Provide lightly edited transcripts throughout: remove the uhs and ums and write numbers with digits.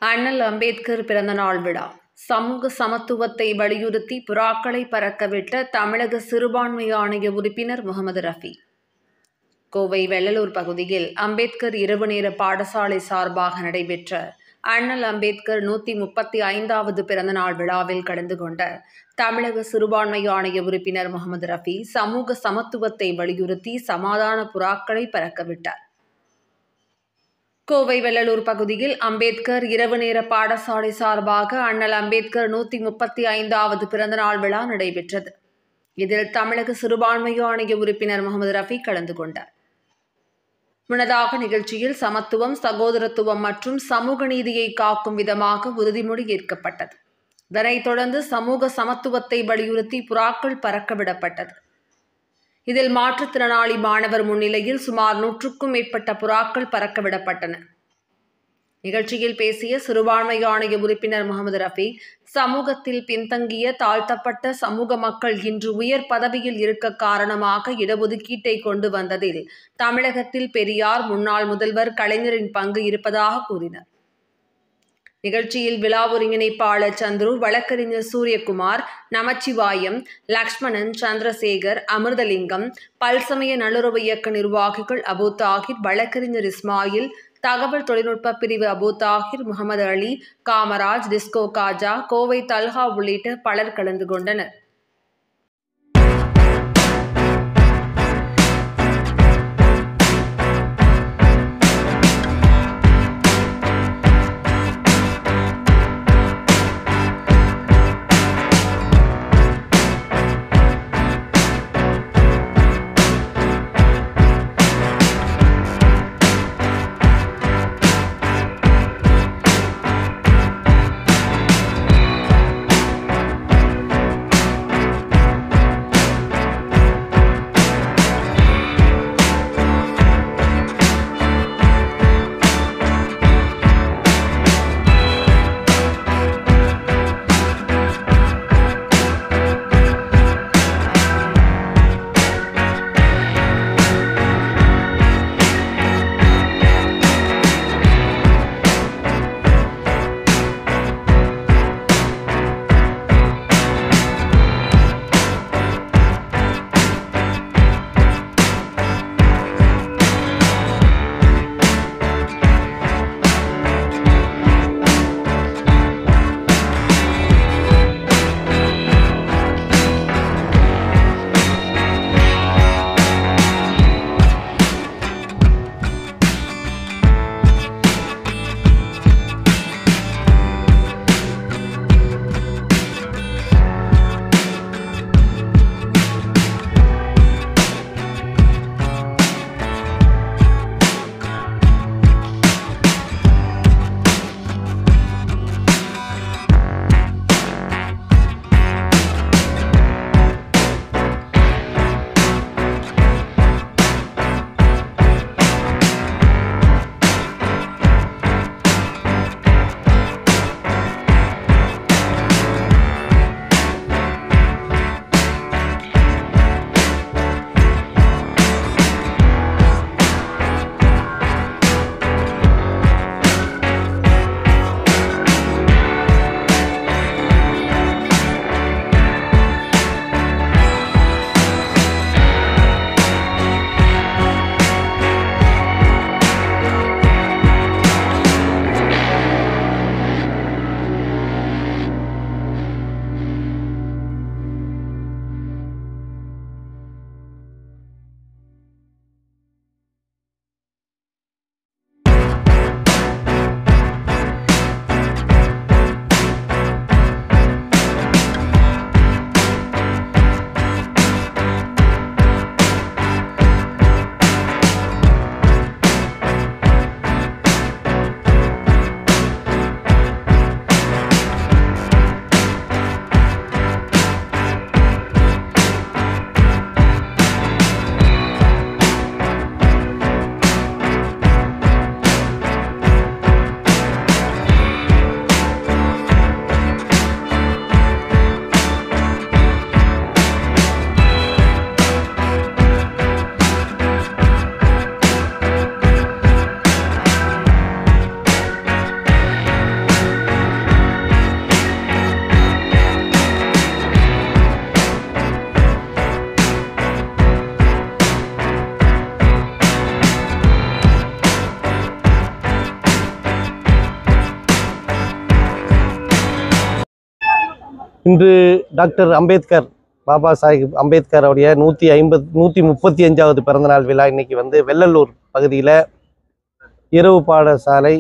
அண்ணல் அம்பேத்கர் பிறந்தநாள் விழா. சமூக சமத்துவத்தை வலியுறுத்தி புறாக்களை பறக்கவிட்ட தமிழக சிறுபான்மை ஆணைய உறுப்பினர் முகமது ரஃபி. கோவை வெள்ளலூர் பகுதியில் அம்பேத்கர் இரவு நேர பாடசாலை சார்பாக நடைபெற்ற அண்ணல் அம்பேத்கர் 135வது பிறந்தநாள் விழாவில் கலந்து கொண்ட தமிழக சிறுபான்மை ஆணைய உறுப்பினர் முகமது ரஃபி சமூக சமத்துவத்தை வலியுறுத்தி சமாதான புறாக்களை பறக்கவிட்டார். கோவை வெள்ளலூர் பகுதியில் அம்பேத்கர் இரவு நேர பாடசாலை சார்பாக அண்ணல் அம்பேத்கர் 135வது பிறந்தநாள் விழா நடைபெற்றது. இதில் தமிழக சிறுபான்மை ஆணைய உறுப்பினர் முகமது ரஃபி கலந்து கொண்டார். முன்னதாக நிகழ்ச்சியில் சமத்துவம், சகோதரத்துவம் மற்றும் சமூக நீதியை காக்கும் விதமாக உறுதிமொழி ஏற்கப்பட்டது. இதனைத் தொடர்ந்து சமூக சமத்துவத்தை வலியுறுத்தி புறாக்கள் பறக்கவிடப்பட்டது. இதில் மாற்றுத்திறனாளி மாணவர் முன்னிலையில் சுமார் 100க்கும் மேற்பட்ட புறாக்கள் பறக்கவிடப்பட்டன. நிகழ்ச்சியில் பேசிய சிறுபான்மை ஆணைய உறுப்பினர் முகமது ரஃபி, சமூகத்தில் பின்தங்கிய தாழ்த்தப்பட்ட சமூக மக்கள் இன்று உயர் பதவியில் இருக்க காரணமாக இடஒதுக்கீட்டை கொண்டு வந்ததில் தமிழகத்தில் பெரியார், முன்னாள் முதல்வர் கலைஞரின் பங்கு இருப்பதாக கூறினார். நிகழ்ச்சியில் விழா ஒருங்கிணைப்பாளர் சந்துரு, வழக்கறிஞர் சூரியகுமார், நமச்சிவாயம், லக்ஷ்மணன், சந்திரசேகர், அமிர்தலிங்கம், பல்சமய நல்லுறவு இயக்க நிர்வாகிகள் அபு தாகிர், வழக்கறிஞர் இஸ்மாயில், தகவல் தொழில்நுட்ப பிரிவு அபு தாகிர், முகமது அலி, காமராஜ், டிஸ்கோ காஜா, கோவை தல்ஹா உள்ளிட்ட பலர் கலந்து கொண்டனர். இன்று டாக்டர் அம்பேத்கர், பாபா சாஹிப் அம்பேத்கர் உடைய 135வது பிறந்தநாள் விழா இன்னைக்கு வெள்ளலூர் பகுதியில் இரவு பாடசாலை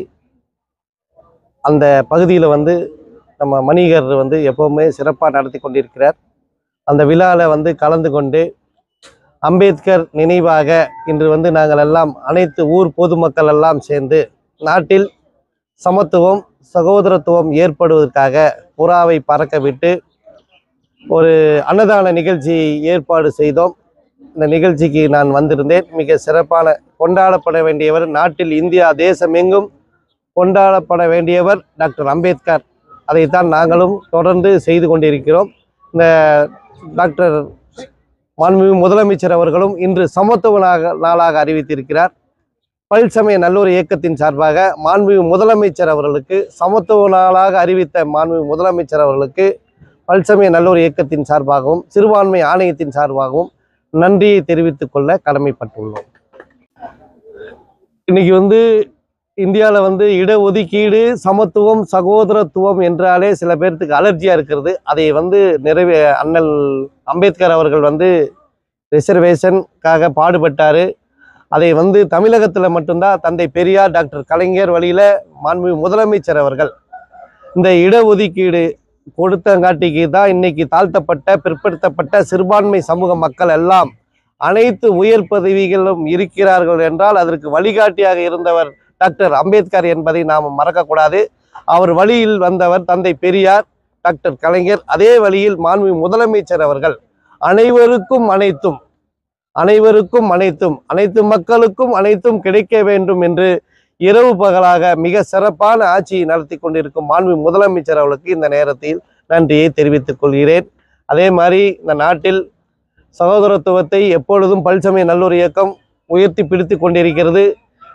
அந்த பகுதியில் நம்ம மணிகர் எப்பவுமே சிறப்பாக நடத்தி கொண்டிருக்கிறார். அந்த விழாவில் கலந்து கொண்டு அம்பேத்கர் நினைவாக இன்று நாங்கள் எல்லாம் அனைத்து ஊர் பொதுமக்கள் எல்லாம் சேர்ந்து நாட்டில் சமத்துவம் சகோதரத்துவம் ஏற்படுவதற்காக புறாவை பறக்க விட்டு ஒரு அன்னதான நிகழ்ச்சி ஏற்பாடு செய்தோம். இந்த நிகழ்ச்சிக்கு நான் வந்திருந்தேன். மிக சிறப்பான கொண்டாடப்பட வேண்டியவர், நாட்டில் இந்தியா தேசம் எங்கும் கொண்டாடப்பட வேண்டியவர் டாக்டர் அம்பேத்கர். அதைத்தான் நாங்களும் தொடர்ந்து செய்து கொண்டிருக்கிறோம். இந்த டாக்டர் மாண்புமிகு முதலமைச்சர் அவர்களும் இன்று சமத்துவ நாளாக அறிவித்திருக்கிறார். பல்சமய நல்லூர் இயக்கத்தின் சார்பாக மாண்புமிகு முதலமைச்சர் அவர்களுக்கு சமத்துவ நாளாக அறிவித்த மாண்புமிகு முதலமைச்சர் அவர்களுக்கு பல்சமய நல்லூர் இயக்கத்தின் சார்பாகவும் சிறுபான்மை ஆணையத்தின் சார்பாகவும் நன்றியை தெரிவித்துக் கொள்ள கடமைப்பட்டுள்ளோம். இன்னைக்கு இந்தியாவில் இடஒதுக்கீடு சமத்துவம் சகோதரத்துவம் என்றாலே சில பேர்த்துக்கு அலர்ஜியாக இருக்கிறது. அதை அண்ணல் அம்பேத்கர் அவர்கள் ரிசர்வேஷனுக்காக பாடுபட்டார். அதை தமிழகத்தில் மட்டும்தான் தந்தை பெரியார் டாக்டர் கலைஞர் வழியில் மாண்புமிகு முதலமைச்சர் அவர்கள் இந்த இடஒதுக்கீடு கொடுத்தங்காட்டிக்கு தான் இன்னைக்கு தாழ்த்தப்பட்ட பிற்படுத்தப்பட்ட சிறுபான்மை சமூக மக்கள் எல்லாம் அனைத்து உயர் பதவிகளும் இருக்கிறார்கள் என்றால் அதற்கு வழிகாட்டியாக இருந்தவர் டாக்டர் அம்பேத்கர் என்பதை நாம் மறக்கக்கூடாது. அவர் வழியில் வந்தவர் தந்தை பெரியார் டாக்டர் கலைஞர். அதே வழியில் மாண்புமிகு முதலமைச்சர் அவர்கள் அனைவருக்கும் அனைத்தும் அனைவருக்கும் அனைத்தும் அனைத்து மக்களுக்கும் அனைத்தும் கிடைக்க வேண்டும் என்று இரவு பகலாக மிக சிறப்பான ஆட்சியை நடத்தி கொண்டிருக்கும் மாண்புமிகு முதலமைச்சர் அவர்களுக்கு இந்த நேரத்தில் நன்றியை தெரிவித்துக் கொள்கிறேன். அதே மாதிரி இந்த நாட்டில் சகோதரத்துவத்தை எப்பொழுதும் பல்சமய நல்லூர் இயக்கம் உயர்த்தி பிடித்து கொண்டிருக்கிறது.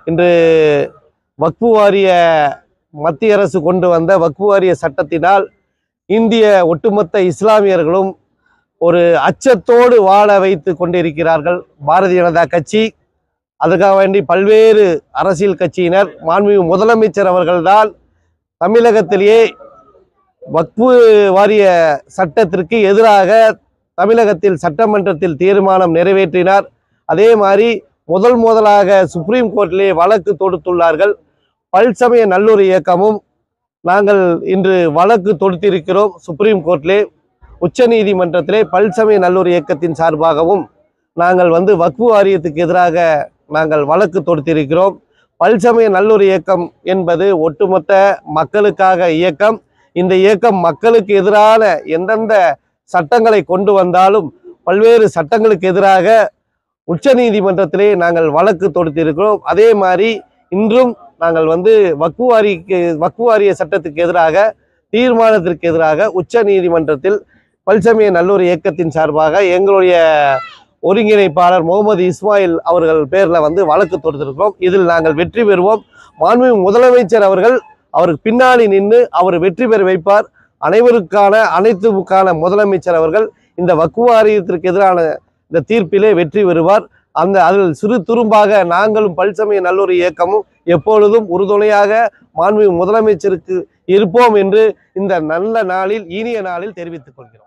இன்று வக்ஃபு வாரிய மத்திய அரசு கொண்டு வந்த வக்ஃபு வாரிய சட்டத்தினால் இந்திய ஒட்டுமொத்த இஸ்லாமியர்களும் ஒரு அச்சத்தோடு வாழ வைத்து கொண்டிருக்கிறார்கள். பாரதிய ஜனதா கட்சி, அதுக்காக வேண்டி பல்வேறு அரசியல் கட்சியினர், மாண்புமிகு முதலமைச்சர் அவர்கள்தான் தமிழகத்திலேயே வக்ஃபு வாரிய சட்டத்திற்கு எதிராக தமிழகத்தில் சட்டமன்றத்தில் தீர்மானம் நிறைவேற்றினார். அதே மாதிரி முதலாக சுப்ரீம் கோர்ட்டிலே வழக்கு தொடுத்துள்ளார்கள். பல்சமய நல்லூர் இயக்கமும் நாங்கள் இன்று வழக்கு தொடுத்திருக்கிறோம் சுப்ரீம் கோர்ட்டிலே. உச்ச நீதிமன்றத்திலே பல்சமய நல்லூர் இயக்கத்தின் சார்பாகவும் நாங்கள் வக்ஃபு வாரியத்துக்கு எதிராக நாங்கள் வழக்கு தொடுத்திருக்கிறோம். பல்சமய நல்லூர் இயக்கம் என்பது ஒட்டுமொத்த மக்களுக்காக இயக்கம். இந்த இயக்கம் மக்களுக்கு எதிரான எந்தெந்த சட்டங்களை கொண்டு வந்தாலும் பல்வேறு சட்டங்களுக்கு எதிராக உச்ச நீதிமன்றத்திலே நாங்கள் வழக்கு தொடுத்திருக்கிறோம். அதே மாதிரி இன்றும் நாங்கள் வக்ஃபு வாரிய சட்டத்துக்கு எதிராக தீர்மானத்திற்கு எதிராக உச்ச நீதிமன்றத்தில் பல்சமய நல்லூர் இயக்கத்தின் சார்பாக எங்களுடைய ஒருங்கிணைப்பாளர் முகமது இஸ்மாயில் அவர்கள் பேரில் வழக்கு தொடுத்திருக்கிறோம். இதில் நாங்கள் வெற்றி பெறுவோம். மாண்புமிகு முதலமைச்சர் அவர்கள் அவருக்கு பின்னாடி நின்று அவர் வெற்றி பெற வைப்பார். அனைத்துக்கான முதலமைச்சர் அவர்கள் இந்த வக்ஃபு வாரியத்திற்கு எதிரான இந்த தீர்ப்பிலே வெற்றி பெறுவார். அதில் சிறு துரும்பாக நாங்களும் பல்சமய நல்லூர் இயக்கமும் எப்பொழுதும் உறுதுணையாக மாண்புமிகு முதலமைச்சருக்கு இருப்போம் என்று இந்த நல்ல நாளில் இனிய நாளில் தெரிவித்துக் கொள்கிறோம்.